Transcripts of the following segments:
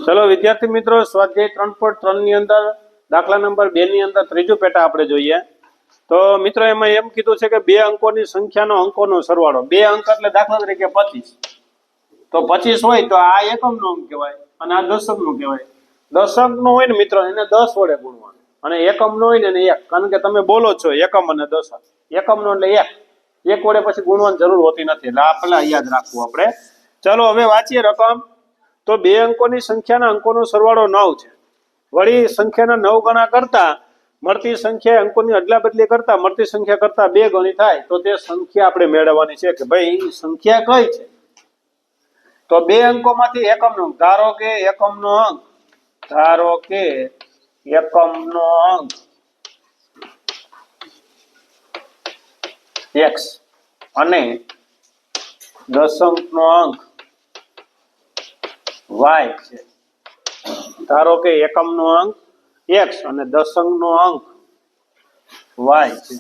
चलो विद्यार्थी मित्रों स्वाध्याय 3.3 ની અંદર દાખલા નંબર 2 ની અંદર ત્રીજું પેટા આપણે જોઈએ તો મિત્રો એમાં એમ કીધું છે કે બે અંકોની સંખ્યાનો અંકોનો સરવાળો બે અંક એટલે દાખલા તરીકે 25 તો 25 હોય તો આ એકમનો અંક કહેવાય અને આ દશકનો કહેવાય દશકનો હોય ને મિત્રો એને 10 વડે ગુણવાનું અને એકમનો હોય ને એને 1 કારણ કે તમે બોલો છો એકમ અને દશક એકમનો એટલે 1 વડે પછી ગુણવાની જરૂર હોતી નથી એટલે આ પહેલા યાદ રાખવું આપણે ચલો હવે વાંચીએ રકમ तो बे अंकोनी संख्या अंकों सरवाड़ो 9 है वળી संख्या 9 गणा करता મળતી संख्या अंकोनी अदला बदली करता મળતી संख्या करता 2 गणी थाय तो ते संख्या આપણે મેળવવાની છે કે ભાઈ संख्या કઈ છે તો બે અંકોમાંથી એકમનો અંક ધારો કે એકમનો અંક x અને દશંકનો અંક y છે ધારો કે એકમનો અંક x અને દશંકનો અંક y છે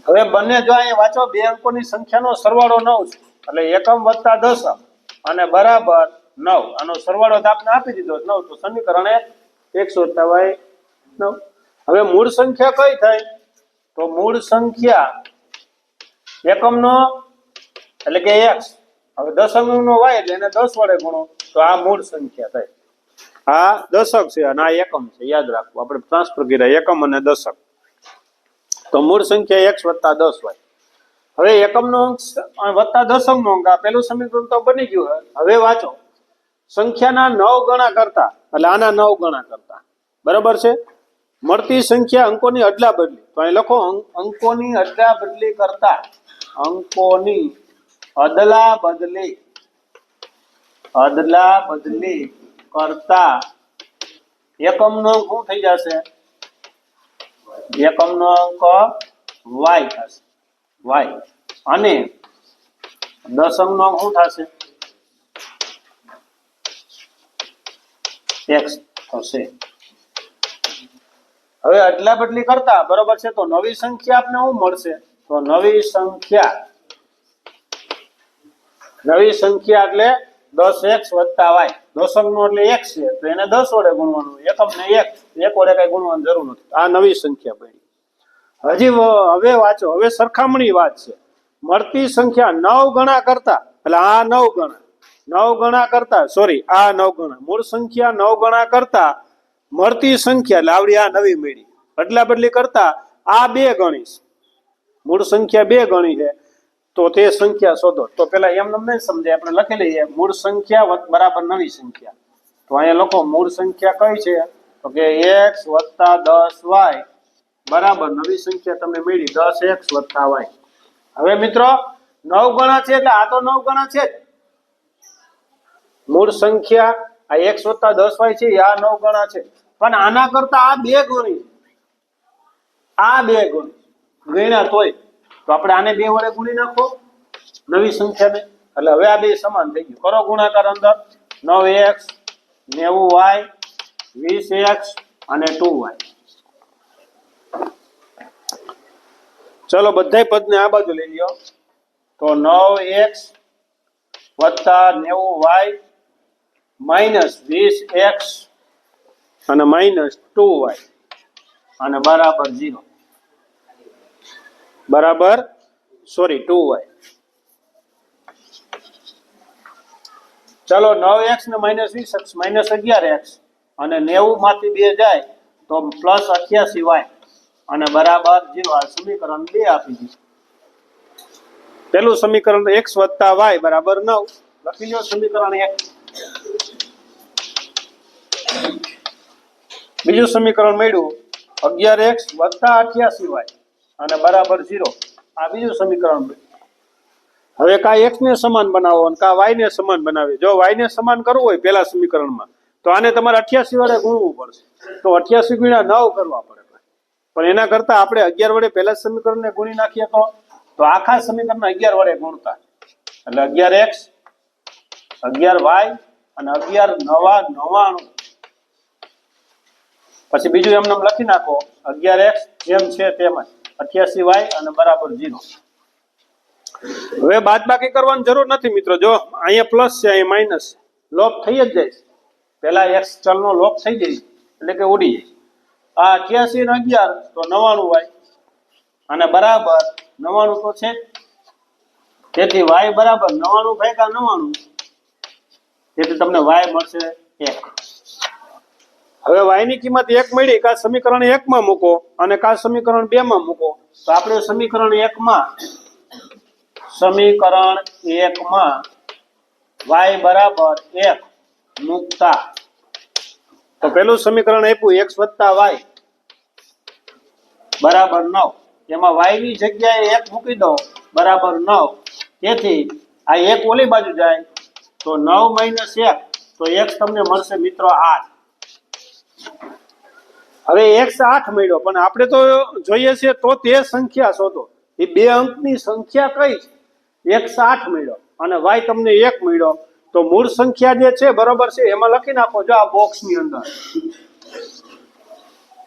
હવે બંને જો અહીંયા વાંચો બે અંકોની સંખ્યાનો સરવાળો 9 છે એટલે એકમ વત્તા દશક અને બરાબર 9 આનો સરવાળો તો આપણે આપી દીધો 9 તો સમીકરણ x વત્તા y 9 હવે મૂળ સંખ્યા કઈ થાય તો મૂળ સંખ્યા એકમનો એટલે કે x હવે દશકનો y એટલે એને 10 વડે ગુણો તો આ મૂળ સંખ્યા થાય આ દશક છે અને આ એકમ છે યાદ રાખવું આપણે ટ્રાન્સફર કર્યા એકમ અને દશક તો મૂળ સંખ્યા x વત્તા 10 હોય હવે એકમનો અંક વત્તા દશકનો અંક આ પહેલું સમીકરણ તો બની ગયું હવે વાંચો સંખ્યાના 9 ગણા કરતા એટલે આના 9 ગણા કરતા બરાબર છે મળતી સંખ્યા અંકોની અદલા બદલી તો અહીં લખો અંકોની અદલા બદલી કરતા અંકોની અદલા બદલી કરતા એકમનો અંક શું થઈ જશે એકમનો અંક y થશે y અને દશકનો અંક શું થશે x થશે હવે અદલા બદલી કરતા બરોબર છે તો નવી સંખ્યા આપને શું મળશે તો નવી સંખ્યા એટલે 10x વત્તા y દશકનો એટલે x છે તો એને 10 વડે ગુણવાનું એકમને 1 વડે કઈ ગુણવાની જરૂર નથી આ નવી સંખ્યા બની હજી હવે વાંચો હવે સરખામણી વાત છે મળતી સંખ્યા 9 ગણા કરતા એટલે આ 9 ગણા કરતા સોરી આ 9 ગણા મૂળ સંખ્યા 9 ગણા કરતા મળતી સંખ્યા એટલે આવડી આ નવી મેળી અદલા બદલી કરતા આ 2 ગણી મૂળ સંખ્યા 2 ગણી છે તો તે સંખ્યા શોધો તો પેલા એમ નહીં સમજાય આપણે લખી લઈએ મૂળ સંખ્યા બરાબર નવી સંખ્યા તો અહીંયા લખો મૂળ સંખ્યા કઈ છે તો કે x વત્તા 10y બરાબર નવી સંખ્યા તમને મળી 10x વત્તા y હવે મિત્રો 9 ગણા છે એટલે આ તો 9 ગણા છે મૂળ સંખ્યા આ x વત્તા 10y છે આ 9 ગણા છે પણ આના કરતા આ 2 ગણી ગણ્યા તોય તો આપણે આને 2 વડે ગુણી નાખો નવી સંખ્યાને એટલે હવે આ બે સમાન થઈ ગયું કરો ગુણાકાર અંદર 9x 90y 20x અને 2y ચલો બધાય પદને આ બાજુ લઈ લ્યો તો 9x વત્તા 90y માઈનસ 20x અને માઈનસ 2y અને બરાબર 0 બરાબર સોરી 2y ચલો 9x ને માઈનસ 20x માઈનસ 11x અને 90 માંથી 2 જાય તો પ્લસ 88y અને બરાબર 0 આ સમીકરણ 2 આપી દીધું પહેલું સમીકરણ x વત્તા y બરાબર 9 લખી લો સમીકરણ 1 બીજું સમીકરણ મળ્યું 11x વત્તા 88y અને બરાબર 0 આ બીજું સમીકરણ હવે કા x ને સમાન બનાવો અને કા y ને સમાન બનાવે જો y ને સમાન કરવું હોય પહેલા સમીકરણમાં તો આને તમારે 88 વડે ગુણવું પડશે તો 88 ગુણ્યા 9 કરવા પડે પણ એના કરતા આપણે 11 વડે પહેલા સમીકરણને ગુણી નાખીએ તો આખા સમીકરણને 11 વડે ગુણતા એટલે 11x 11y અને 11 નવા 99 પછી બીજું એમને લખી નાખો 11x જેમ છે તેમ 88y અને બરાબર 0 હવે બાદબાકી કરવાની જરૂર નથી મિત્રો. જો અહીંયા પ્લસ છે, અહીંયા માઇનસ છે, લોપ થઈ જ જાય. પેલા x ચલનો લોપ થઈ જાય એટલે કે ઉડી જાય. આ 88 ને 11 તો 99y અને બરાબર 99 તો છે. તેથી y બરાબર 99 ભાગ્યા 99, તેથી તમને y મળશે 1. હવે y ની કિંમત 1 મળી. કા સમીકરણ 1 માં મૂકો અને કા સમીકરણ 2 માં મૂકો. તો આપણે સમીકરણ 1 માં y બરાબર 1 મૂકતા તો પેલું સમીકરણ આપ્યું x વત્તા y બરાબર 9. એમાં y ની જગ્યાએ 1 મૂકી દો બરાબર 9. તેથી આ 1 ઓલી બાજુ જાય તો 9 માઇનસ 1 તો x તમને મળશે મિત્રો 8. હવે x 8 મળ્યો, પણ આપણે તો જોઈએ છે તો તે સંખ્યા શોધો. એ બે અંકની સંખ્યા કઈ છે? x 8 મળ્યો અને y તમને 1 મળ્યો. તો મૂળ સંખ્યા જે છે બરોબર છે એમાં લખી નાખો. જો આ બોક્સ ની અંદર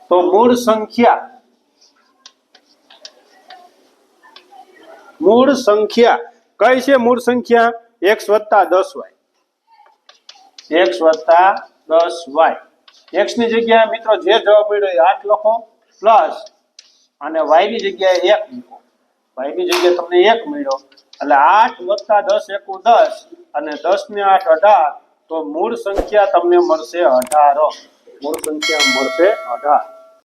તો મૂળ સંખ્યા કઈ છે? મૂળ સંખ્યા x વત્તા 10y. x વત્તા 10y. x ની જગ્યાએ મિત્રો જે જવાબ મળ્યો એ 8 લખો પ્લસ અને y ની જગ્યાએ 1 મૂકો. y ની જગ્યાએ તમને 1 મળ્યો એટલે 8 વત્તા 10 એકુ 10 અને 10 ને 8 18. તો મૂળ સંખ્યા તમને મળશે 18. મૂળ સંખ્યા મળશે 18.